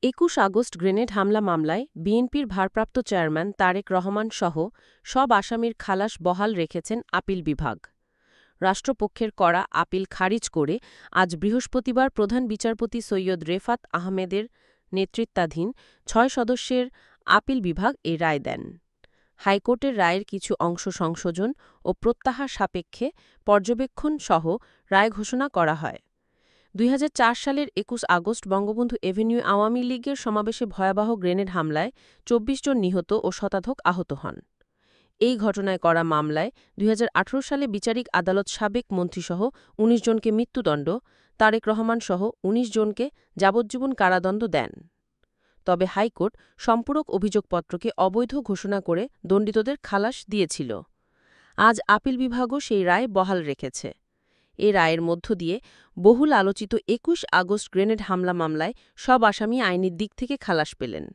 ২১ August grenade হামলা মামলায় বিএনপির ভারপ্রাপ্ত চেয়ারম্যান তারেক রহমান সহ সব আসামির খালাস বহাল রেখেছেন আপিল বিভাগ। রাষ্ট্রপক্ষের করা আপিল খারিজ করে আজ বৃহস্পতিবার প্রধান বিচারপতি সৈয়দ রেফাত আহমেদের নেতৃত্বাধীন ৬ সদস্যের আপিল বিভাগ এ রায় দেন। হাইকোর্টের রায়ের কিছু অংশ সংশোধন ও প্রত্যাহার সাপেক্ষে পর্যবেক্ষণ সহ রায় ঘোষণা করা হয়। ২০০৪ সালের ২১ আগস্ট বঙ্গবন্ধু এভিনিউ আওয়ামী লীগের সমাবেশে ভয়াবহ গ্রেনেড হামলায় ২৪ জন নিহত ও শতাধিক আহত হন। এই ঘটনায় করা মামলায় ২০১৮ সালে বিচারিক আদালত সাবেক মন্ত্রীসহ ১৯ জনকে মৃত্যুদণ্ড, তারেক রহমানসহ ১৯ জনকে যাবজ্জীবন কারাদণ্ড দেন। তবে হাইকোর্ট সম্পূরক অভিযোগপত্রকে অবৈধ ঘোষণা করে দণ্ডিতদের খালাস দিয়েছিল। আজ আপিল বিভাগও সেই রায় বহাল রেখেছে। এ রায়ের মধ্য দিয়ে বহুল আলোচিত ২১ আগস্ট গ্রেনেড হামলা মামলায় সব আসামি আইনি দিক থেকে খালাস পেলেন।